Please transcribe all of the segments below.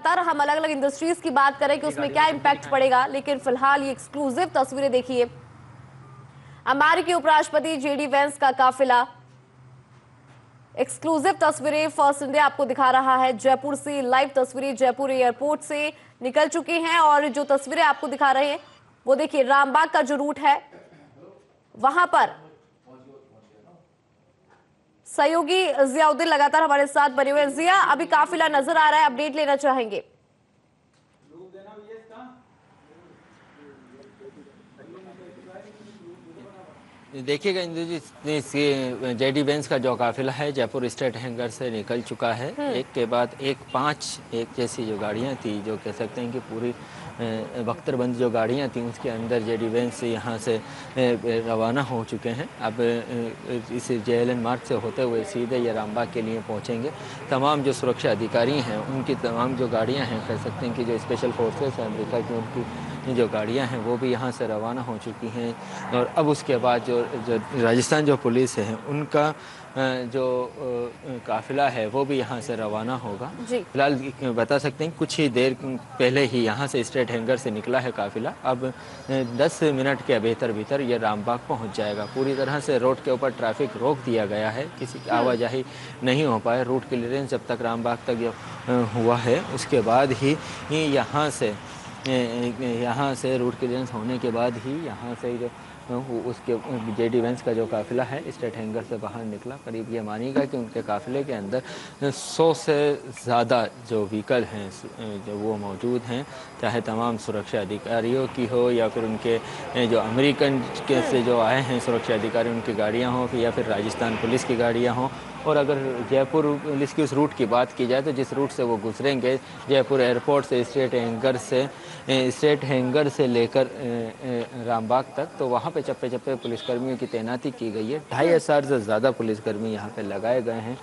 लगातार हम अलग अलग इंडस्ट्रीज की बात करें कि उसमें क्या इम्पैक्ट पड़ेगा, लेकिन फिलहाल ये एक्सक्लूसिव तस्वीरें देखिए। अमेरिकी उपराष्ट्रपति जेडी वेंस का काफिला, एक्सक्लूसिव तस्वीरें फर्स्ट इंडिया आपको दिखा रहा है। जयपुर से लाइव तस्वीरें जयपुर एयरपोर्ट से निकल चुकी हैं और जो तस्वीरें आपको दिखा रहे हैं वो देखिए रामबाग का जो रूट है वहां पर सहयोगी जियाउद्दीन लगातार हमारे साथ बने हुए। जिया, अभी काफिला नजर आ रहा है, अपडेट लेना चाहेंगे? देखिएगा इंदु जी, जेडी वेंस का जो काफिला है जयपुर स्टेट हैंगर से निकल चुका है। एक के बाद एक 5 एक जैसी जो गाड़ियां थी, जो कह सकते हैं कि पूरी बख्तरबंद जो गाड़ियां थी उसके अंदर जेडी वेंस यहाँ से रवाना हो चुके हैं। अब इस जेएलएन मार्ग से होते हुए सीधे ये रामबाग के लिए पहुँचेंगे। तमाम जो सुरक्षा अधिकारी हैं उनकी तमाम जो गाड़ियाँ हैं, कह सकते हैं कि जो स्पेशल फोर्सेस हैं अमेरिका की, उनकी जो गाड़ियां हैं वो भी यहाँ से रवाना हो चुकी हैं। और अब उसके बाद जो राजस्थान जो पुलिस है उनका जो काफिला है वो भी यहाँ से रवाना होगा। फिलहाल बता सकते हैं कुछ ही देर पहले ही यहाँ से स्टेट हैंगर से निकला है काफिला। अब 10 मिनट के भीतर ये रामबाग पहुँच जाएगा। पूरी तरह से रोड के ऊपर ट्रैफिक रोक दिया गया है, किसी की आवाजाही नहीं हो पाए। रूट क्लियरेंस जब तक रामबाग तक हुआ है उसके बाद ही यहाँ से रूट क्लियरेंस होने के बाद ही यहाँ से जो उसके जेडी वेंस का जो काफिला है स्टेट हैंगर से बाहर निकला। करीब ये मानिएगा कि उनके काफिले के अंदर 100 से ज़्यादा जो व्हीकल हैं जो वो मौजूद हैं, चाहे तमाम सुरक्षा अधिकारियों की हो या फिर उनके जो अमेरिकन के से जो आए हैं सुरक्षा अधिकारी उनकी गाड़ियाँ हों या फिर राजस्थान पुलिस की गाड़ियाँ हों। और अगर जयपुर पुलिस की उस रूट की बात की जाए तो जिस रूट से वो गुजरेंगे जयपुर एयरपोर्ट से स्टेट हैंगर से लेकर रामबाग तक, तो वहाँ पे चप्पे चप्पे पुलिसकर्मियों की तैनाती की गई है। 2,500 से ज़्यादा पुलिसकर्मी यहाँ पे लगाए गए हैं।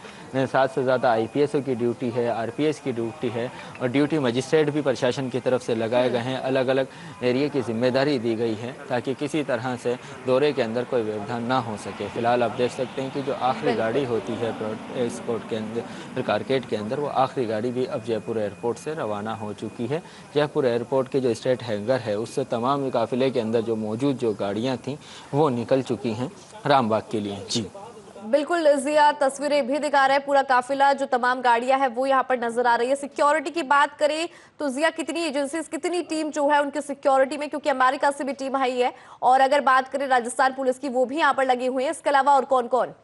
7 से ज़्यादा आईपीएसओ की ड्यूटी है, आरपीएस की ड्यूटी है और ड्यूटी मजिस्ट्रेट भी प्रशासन की तरफ से लगाए गए हैं। अलग अलग एरिया की जिम्मेदारी दी गई है ताकि किसी तरह से दौरे के अंदर कोई व्यवधान ना हो सके। फिलहाल आप देख सकते हैं कि जो आखिरी गाड़ी होती है एयरपोर्ट के अंदर, कारकेड के अंदर, वो आखिरी गाड़ी भी अब जयपुर एयरपोर्ट से रवाना हो चुकी है। जयपुर एयरपोर्ट के जो स्टेट हैंगर है उससे तमाम काफिले के अंदर जो मौजूद जो गाड़ियां थीं वो निकल चुकी हैं रामबाग के लिए। जी बिल्कुल जिया, तस्वीरें भी दिखा रहा है पूरा काफिला, जो तमाम गाड़ियां हैं वो यहाँ पर नजर आ रही है। सिक्योरिटी की बात करें तो जिया, कितनी एजेंसीज, कितनी टीम जो है उनकी सिक्योरिटी में, क्योंकि अमेरिका से भी टीम आई है, और अगर बात करें राजस्थान पुलिस की वो भी यहाँ पर लगी हुई है, इसके अलावा और कौन कौन?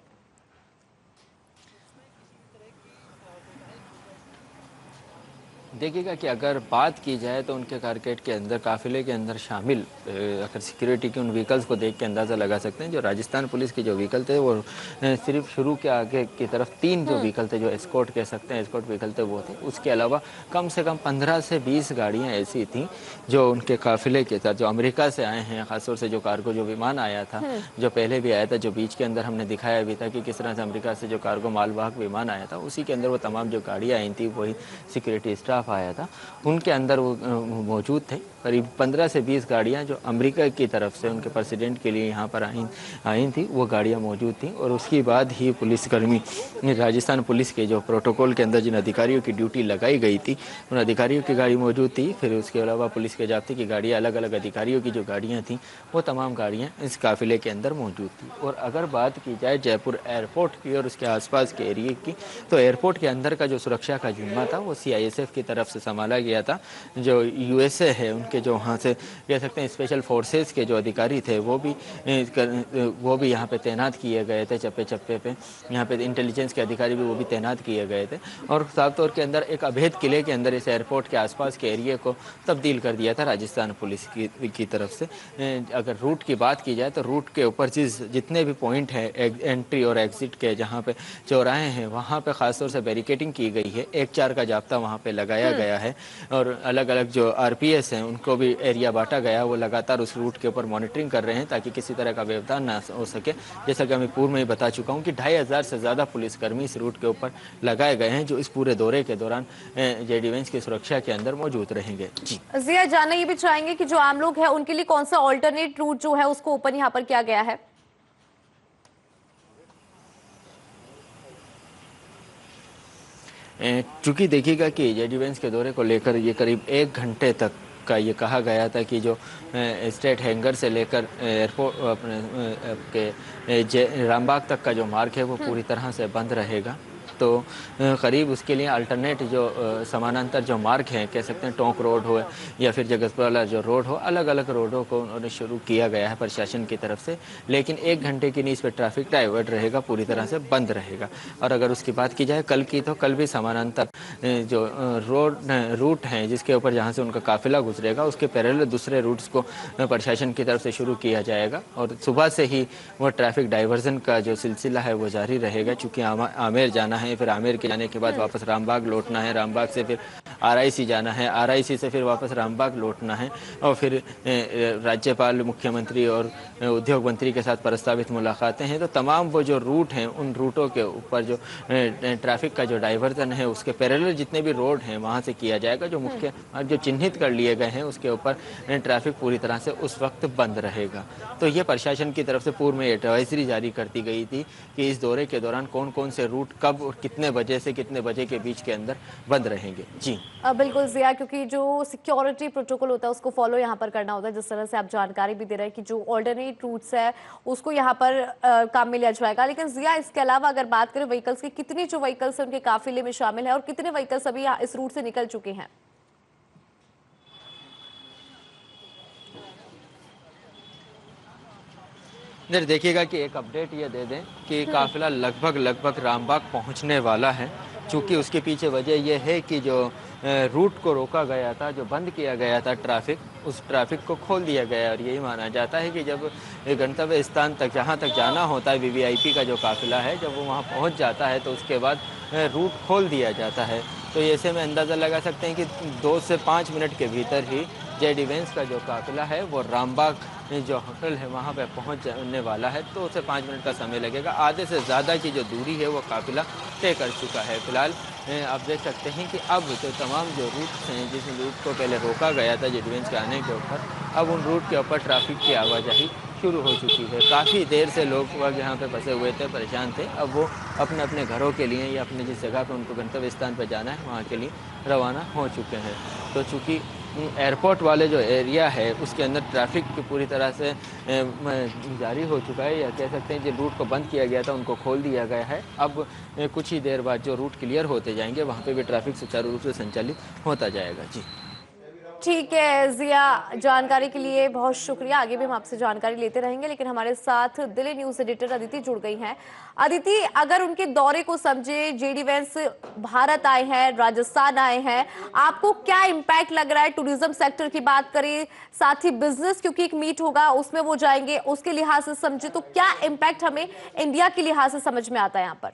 देखिएगा कि अगर बात की जाए तो उनके कारकेड के अंदर, काफिले के अंदर शामिल, अगर सिक्योरिटी के उन व्हीकल्स को देख के अंदाज़ा लगा सकते हैं, जो राजस्थान पुलिस के जो व्हीकल थे वो सिर्फ शुरू के आगे की तरफ 3 जो व्हीकल थे, जो एस्कॉर्ट कह सकते हैं, एस्कॉर्ट व्हीकल थे वो थे। उसके अलावा कम से कम 15 से 20 गाड़ियाँ ऐसी थीं जो उनके काफिले के साथ, जो अमेरिका से आए हैं, खासतौर से जो कार्गो जो विमान आया था, जो पहले भी आया था, जो बीच के अंदर हमने दिखाया भी था कि किस तरह से अमेरिका से जो कार्गो मालवाहक विमान आया था, उसी के अंदर वो तमाम जो गाड़ियाँ आई थी वही सिक्योरिटी स्टाफ आया था, उनके अंदर वो मौजूद थे। करीब 15 से 20 गाड़ियां जो अमेरिका की तरफ से उनके प्रेसिडेंट के लिए यहाँ पर आई थी, वो गाड़ियां मौजूद थी। और उसके बाद ही पुलिसकर्मी, राजस्थान पुलिस के जो प्रोटोकॉल के अंदर जिन अधिकारियों की ड्यूटी लगाई गई थी उन अधिकारियों की गाड़ी मौजूद थी। फिर उसके अलावा पुलिस के जाब्ते की गाड़ियाँ, अलग अलग अधिकारियों की जो गाड़ियाँ थीं वो तमाम गाड़ियाँ इस काफिले के अंदर मौजूद थी। और अगर बात की जाए जयपुर एयरपोर्ट की और उसके आसपास के एरिए की, तो एयरपोर्ट के अंदर का जो सुरक्षा का जिम्मा था वो CISF की तरफ से संभाला गया था। जो USA है उनके जो वहाँ से कह सकते हैं स्पेशल फोर्सेस के जो अधिकारी थे वो भी यहाँ पे तैनात किए गए थे। चप्पे चप्पे पे यहाँ पे इंटेलिजेंस के अधिकारी भी वो भी तैनात किए गए थे। और साफ तौर के अंदर एक अभेद किले के अंदर इस एयरपोर्ट के आसपास के एरिए को तब्दील कर दिया था राजस्थान पुलिस की तरफ से। अगर रूट की बात की जाए तो रूट के ऊपर जितने भी पॉइंट है एंट्री और एग्जिट के, जहाँ पे चौराहे हैं, वहाँ पे खासतौर से बैरिकेडिंग की गई है। 1-4 का जाब्ता वहाँ पे लगाया गया है और अलग अलग जो RPS हैं उनको भी एरिया बांटा गया। वो लगातार उस रूट के ऊपर मॉनिटरिंग कर रहे हैं ताकि किसी तरह का व्यवधान ना हो सके। जैसा कि मैं पूर्व में ही बता चुका हूँ कि 2,500 से ज़्यादा पुलिसकर्मी इस रूट के ऊपर लगाए गए हैं, जो इस पूरे दौरे के दौरान जेडी वेंस की सुरक्षा के अंदर मौजूद रहेंगे। जी जिया, जानना ये भी चाहेंगे कि जो आम लोग हैं उनके लिए कौन सा ऑल्टरनेट रूट जो है उसको ओपन यहाँ पर किया गया है? चूंकि देखिएगा कि जेडी वेंस के दौरे को लेकर ये करीब 1 घंटे तक का ये कहा गया था कि जो स्टेट हैंगर से लेकर एयरपोर्ट अपने रामबाग तक का जो मार्ग है वो पूरी तरह से बंद रहेगा। तो करीब उसके लिए अल्टरनेट जो समानांतर जो मार्ग हैं, कह सकते हैं टोंक रोड हो या फिर जगतपुर वाला जो रोड हो, अलग अलग रोडों को उन्होंने शुरू किया गया है प्रशासन की तरफ से। लेकिन 1 घंटे की नीज पर ट्रैफिक डाइवर्ट रहेगा, पूरी तरह से बंद रहेगा। और अगर उसकी बात की जाए कल की, तो कल भी समानांतर जो रूट हैं जिसके ऊपर जहाँ से उनका काफिला गुजरेगा, उसके पैरेलल दूसरे रूट्स को प्रशासन की तरफ से शुरू किया जाएगा। और सुबह से ही वो ट्रैफिक डाइवर्जन का जो सिलसिला है वो जारी रहेगा। चूँकि आमेर जाना है, फिर आमेर के जाने के बाद वापस रामबाग लौटना है, रामबाग से फिर आरआईसी जाना है, आरआईसी से फिर वापस रामबाग लौटना है, और फिर राज्यपाल, मुख्यमंत्री और उद्योग मंत्री के साथ प्रस्तावित मुलाकातें हैं। तो तमाम वो जो रूट हैं, उन रूटों के ऊपर जो ट्रैफिक का जो डाइवर्जन है उसके पैरेलल जितने भी रोड हैं वहाँ से किया जाएगा। जो मुख्य जो चिन्हित कर लिए गए हैं उसके ऊपर ट्रैफिक पूरी तरह से उस वक्त बंद रहेगा। तो ये प्रशासन की तरफ से पूर्व में एडवाइजरी जारी कर दी गई थी कि इस दौरे के दौरान कौन कौन से रूट कब और कितने बजे से कितने बजे के बीच के अंदर बंद रहेंगे। जी बिल्कुल जिया, क्योंकि जो सिक्योरिटी प्रोटोकॉल होता है उसको फॉलो यहाँ पर करना होता है। जिस तरह से आप जानकारी भी दे रहे हैं कि जो ऑल्टरनेट रूट्स है उसको यहाँ पर काम में लिया जाएगा। लेकिन जिया, इसके अलावा अगर बात करें व्हीकल्स की, कितनी जो व्हीकल्स है उनके काफिले में शामिल है और कितने व्हीकल्स अभी इस रूट से निकल चुके हैं? देखिएगा कि एक अपडेट ये दे दें कि काफिला लगभग रामबाग पहुंचने वाला है। चूँकि उसके पीछे वजह यह है कि जो रूट को रोका गया था, जो बंद किया गया था ट्रैफिक, उस ट्रैफिक को खोल दिया गया। और यही माना जाता है कि जब गंतव्य स्थान तक जहाँ तक जाना होता है, वीवीआईपी का जो काफिला है, जब वो वहाँ पहुँच जाता है तो उसके बाद रूट खोल दिया जाता है। तो ऐसे में अंदाज़ा लगा सकते हैं कि 2 से 5 मिनट के भीतर ही जेडी वेंस का जो काफिला है वो रामबाग जो होटल है वहाँ पे पहुँचने वाला है। 2 से 5 मिनट का समय लगेगा। आधे से ज़्यादा की जो दूरी है वो काफिला तय कर चुका है। फिलहाल आप देख सकते हैं कि अब जो तमाम जो रूट्स हैं, जिस रूट को पहले रोका गया था जेडी वेंस के आने के ऊपर, अब उन रूट के ऊपर ट्रैफिक की आवाजाही शुरू हो चुकी है। काफ़ी देर से लोग वह यहाँ पे फंसे हुए थे, परेशान थे। अब वो अपने अपने घरों के लिए या अपने जिस जगह पे उनको गंतव्य स्थान पर जाना है वहाँ के लिए रवाना हो चुके हैं। तो चूँकि एयरपोर्ट वाले जो एरिया है उसके अंदर ट्रैफिक पूरी तरह से जारी हो चुका है, या कह सकते हैं जो रूट को बंद किया गया था उनको खोल दिया गया है। अब कुछ ही देर बाद जो रूट क्लियर होते जाएंगे वहाँ पे भी ट्रैफिक सुचारू रूप से संचालित होता जाएगा। जी ठीक है जिया, जानकारी के लिए बहुत शुक्रिया। आगे भी हम आपसे जानकारी लेते रहेंगे। लेकिन हमारे साथ दिल्ली न्यूज एडिटर अदिति जुड़ गई हैं। अदिति, अगर उनके दौरे को समझे, जेडी वेंस भारत आए हैं, राजस्थान आए हैं, आपको क्या इम्पैक्ट लग रहा है? टूरिज्म सेक्टर की बात करें, साथ ही बिजनेस, क्योंकि एक मीट होगा उसमें वो जाएंगे, उसके लिहाज से समझे तो क्या इम्पैक्ट हमें इंडिया के लिहाज से समझ में आता है यहाँ पर?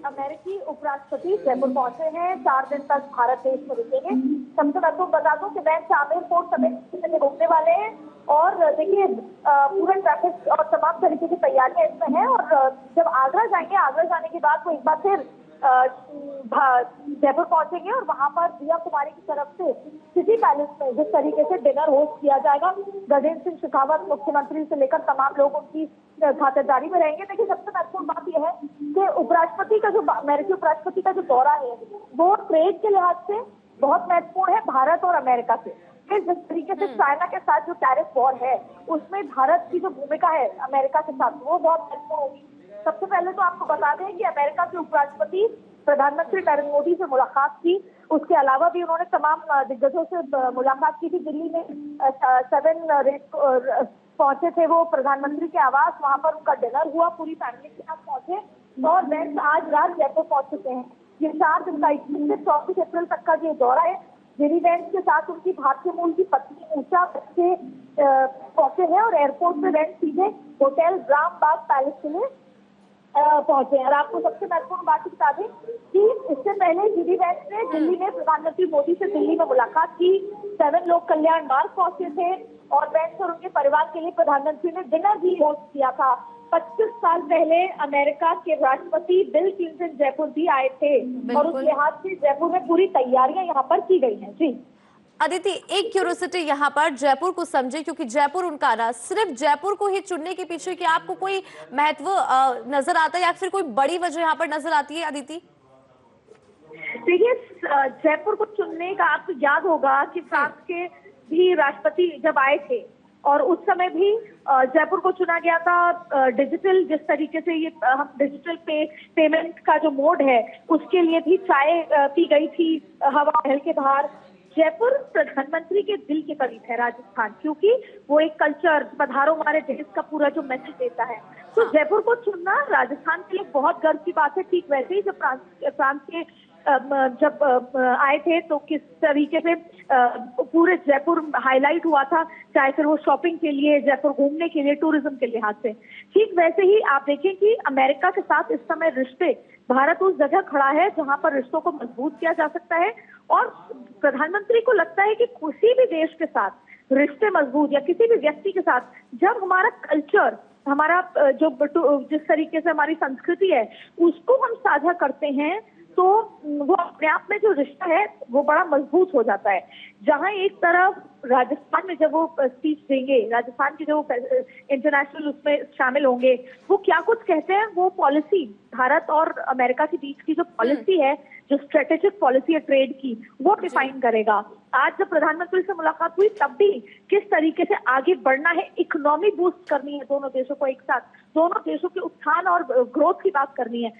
अमेरिकी उपराष्ट्रपति जयपुर पहुंचे हैं। 4 दिन तक भारत देश में रुकेंगे। सबसे मैं तो बता दूं कि वेंस आमेर फोर्ट समेत रोकने वाले हैं। और देखिए, पूरा ट्रैफिक और तमाम तरीके की तैयारियां इसमें हैं। और जब आगरा जाएंगे, आगरा जाने के बाद वो एक बार फिर जयपुर पहुंचेंगे और वहां पर दिया कुमारी की तरफ से सिटी पैलेस में जिस तरीके से डिनर होस्ट किया जाएगा, गजेंद्र सिंह शेखावत मुख्यमंत्री से लेकर तमाम लोग उनकी खातिरदारी में रहेंगे। देखिए, सबसे महत्वपूर्ण बात यह है कि उपराष्ट्रपति का जो अमेरिकी उपराष्ट्रपति का जो दौरा है वो ट्रेड के लिहाज से बहुत महत्वपूर्ण है भारत और अमेरिका से। जिस तरीके से चाइना के साथ जो टैरिफ वॉर है उसमें भारत की जो भूमिका है अमेरिका के साथ, वो बहुत महत्वपूर्ण होगी। सबसे पहले तो आपको बता दें कि अमेरिका के उपराष्ट्रपति प्रधानमंत्री नरेंद्र मोदी से मुलाकात की। उसके अलावा भी उन्होंने तमाम दिग्गजों से मुलाकात की थी। दिल्ली में 7 पहुंचे थे वो प्रधानमंत्री के आवास, वहां पर उनका डिनर हुआ, पूरी फैमिली के साथ पहुंचे। और वेंस आज रात जयपुर पहुंच चुके हैं। ये 4 दिन का 21 से 24 अप्रैल तक का जो दौरा है, जेडी वेंस के साथ उनकी भारतीय मूल की पत्नी ऊषा बच्चे पहुंचे हैं। और एयरपोर्ट पे वेंस सीधे होटल रामबाग पैलेस के लिए पहुंचे हैं। और आपको सबसे महत्वपूर्ण बात बता दें कि इससे पहले जेडी वेंस ने दिल्ली में प्रधानमंत्री मोदी से दिल्ली में मुलाकात की। 7 लोक कल्याण मार्ग पहुंचे थे और वेंस और उनके परिवार के लिए प्रधानमंत्री ने डिनर भी होस्ट किया था। 25 साल पहले अमेरिका के राष्ट्रपति बिल क्लिंटन जयपुर भी आए थे और उस लिहाज से जयपुर में पूरी तैयारियां यहाँ पर की गई हैं। जी अदिति, एक क्यूरियोसिटी यहाँ पर जयपुर को समझे, क्योंकि जयपुर उनका ना, सिर्फ जयपुर को ही चुनने के पीछे कि आपको कोई महत्व नजर आता है या फिर कोई बड़ी वजह यहाँ पर नजर आती है अदिति? देखिए, जयपुर को चुनने का आपको याद होगा कि फ्रांस के भी राष्ट्रपति जब आए थे और उस समय भी जयपुर को चुना गया था। डिजिटल जिस तरीके से ये हम डिजिटल पेमेंट का जो मोड है उसके लिए भी चाय पी गई थी हवा महल के बाहर। जयपुर प्रधानमंत्री के दिल के करीब है राजस्थान, क्योंकि वो एक कल्चर पधारो हमारे देश का पूरा जो मैसेज देता है। तो जयपुर को चुनना राजस्थान के लिए बहुत गर्व की बात है। ठीक वैसे ही जब फ्रांस के जब आए थे तो किस तरीके से पूरे जयपुर हाईलाइट हुआ था, चाहे फिर वो शॉपिंग के लिए, जयपुर घूमने के लिए, टूरिज्म के लिहाज से। ठीक वैसे ही आप देखें कि अमेरिका के साथ इस समय रिश्ते, भारत उस जगह खड़ा है जहां पर रिश्तों को मजबूत किया जा सकता है। और प्रधानमंत्री को लगता है कि किसी भी देश के साथ रिश्ते मजबूत या किसी भी व्यक्ति के साथ जब हमारा कल्चर, हमारा जो जिस तरीके से हमारी संस्कृति है उसको हम साझा करते हैं तो वो अपने आप में जो रिश्ता है वो बड़ा मजबूत हो जाता है। जहां एक तरफ राजस्थान में जब वो स्पीच देंगे, राजस्थान के जो इंटरनेशनल उसमें शामिल होंगे, वो क्या कुछ कहते हैं, वो पॉलिसी भारत और अमेरिका के बीच की जो पॉलिसी है, जो स्ट्रेटेजिक पॉलिसी है ट्रेड की, वो डिफाइन करेगा। आज जब प्रधानमंत्री से मुलाकात हुई तब भी किस तरीके से आगे बढ़ना है, इकोनॉमी बूस्ट करनी है दोनों देशों को एक साथ, दोनों देशों के उत्थान और ग्रोथ की बात करनी है।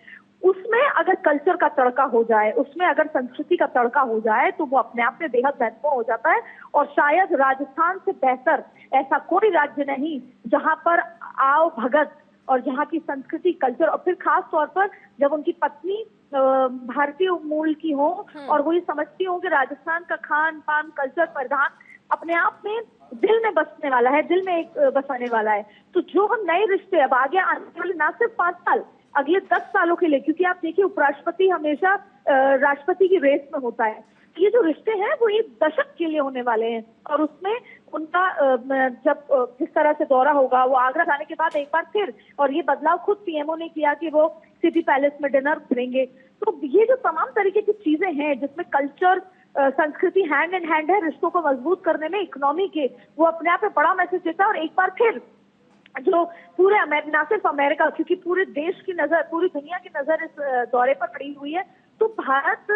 उसमें अगर कल्चर का तड़का हो जाए, उसमें अगर संस्कृति का तड़का हो जाए तो वो अपने आप में बेहद महत्वपूर्ण हो जाता है। और शायद राजस्थान से बेहतर ऐसा कोई राज्य नहीं जहां पर आओ भगत और जहां की संस्कृति, कल्चर, और फिर खास तौर पर जब उनकी पत्नी भारतीय मूल की हो और वो ये समझती हो कि राजस्थान का खान पान, कल्चर, परिधान अपने आप में दिल में बसने वाला है, दिल में एक बसाने वाला है। तो जो हम नए रिश्ते अब आगे आने वाले ना सिर्फ 5 साल, अगले 10 सालों के लिए, क्योंकि आप देखिए उपराष्ट्रपति हमेशा राष्ट्रपति की रेस में होता है, ये जो रिश्ते हैं वो एक दशक के लिए होने वाले हैं। और उसमें उनका जब जिस तरह से दौरा होगा, वो आगरा जाने के बाद एक बार फिर, और ये बदलाव खुद पीएमओ ने किया कि वो सिटी पैलेस में डिनर करेंगे। तो ये जो तमाम तरीके की चीजें हैं जिसमें कल्चर, संस्कृति हैंड इन हैंड है रिश्तों को मजबूत करने में, इकोनॉमी के, वो अपने आप में बड़ा मैसेज देता है। और एक बार फिर जो पूरे ना सिर्फ अमेरिका, क्योंकि पूरे देश की नजर, पूरी दुनिया की नजर इस दौरे पर पड़ी हुई है, तो भारत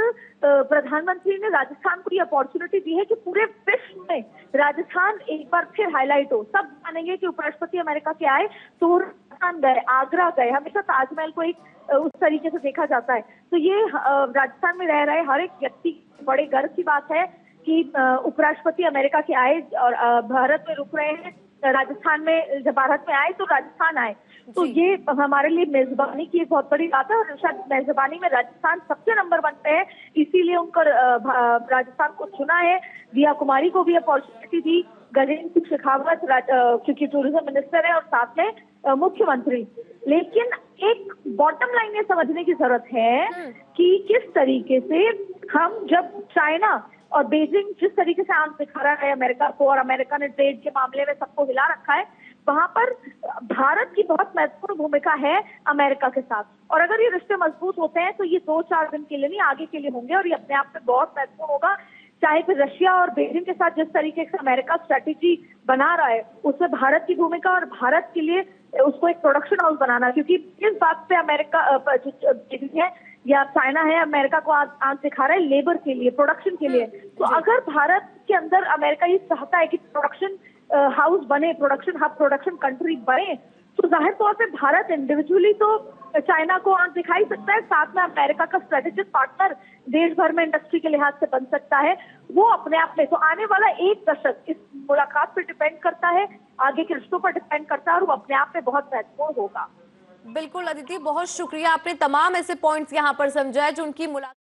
प्रधानमंत्री ने राजस्थान को ये अपॉर्चुनिटी दी है कि पूरे विश्व में राजस्थान एक बार फिर हाईलाइट हो। सब मानेंगे कि उपराष्ट्रपति अमेरिका के आए तो वो राजस्थान गए, आगरा गए, हमेशा ताजमहल को एक उस तरीके से देखा जाता है। तो ये राजस्थान में रह रहे हर एक व्यक्ति बड़े गर्व की बात है कि उपराष्ट्रपति अमेरिका के आए और भारत में रुक रहे हैं। राजस्थान में जब भारत में आए तो राजस्थान आए, तो ये हमारे लिए मेजबानी की एक बहुत बड़ी बात है। और शायद मेजबानी में राजस्थान सबसे नंबर 1 पे है, इसीलिए उनको राजस्थान को चुना है। दिया कुमारी को भी अपॉर्चुनिटी दी, गजेंद्र सिंह शेखावत क्योंकि टूरिज्म मिनिस्टर है और साथ में मुख्यमंत्री। लेकिन एक बॉटम लाइन ये समझने की जरूरत है कि किस तरीके से हम, जब चाइना और बीजिंग जिस तरीके से आंख दिखा रहा है अमेरिका को, और अमेरिका ने ट्रेड के मामले में सबको हिला रखा है, वहां पर भारत की बहुत महत्वपूर्ण भूमिका है अमेरिका के साथ। और अगर ये रिश्ते मजबूत होते हैं तो ये 2-4 दिन के लिए नहीं, आगे के लिए होंगे, और ये अपने आप में बहुत महत्वपूर्ण होगा। चाहे फिर रशिया और बीजिंग के साथ जिस तरीके से अमेरिका स्ट्रेटेजी बना रहा है, उसमें भारत की भूमिका, और भारत के लिए उसको एक प्रोडक्शन हाउस बनाना, क्योंकि इस बात पे अमेरिका बीजिंग है या चाइना है, अमेरिका को आंख दिखा रहा है लेबर के लिए, प्रोडक्शन के लिए। तो अगर भारत के अंदर अमेरिका ये चाहता है कि प्रोडक्शन हाउस बने, प्रोडक्शन हब, प्रोडक्शन कंट्री बने, तो जाहिर तौर पे भारत इंडिविजुअली तो चाइना को आंख दिखाई सकता है, साथ में अमेरिका का स्ट्रेटेजिक पार्टनर देश भर में इंडस्ट्री के लिहाज से बन सकता है। वो अपने आप में, तो आने वाला 1 दशक इस मुलाकात पर डिपेंड करता है, आगे के रिश्तों पर डिपेंड करता है, और वो अपने आप में बहुत महत्वपूर्ण होगा। बिल्कुल अदिति, बहुत शुक्रिया, आपने तमाम ऐसे पॉइंट्स यहाँ पर समझाए जो उनकी मुलाकात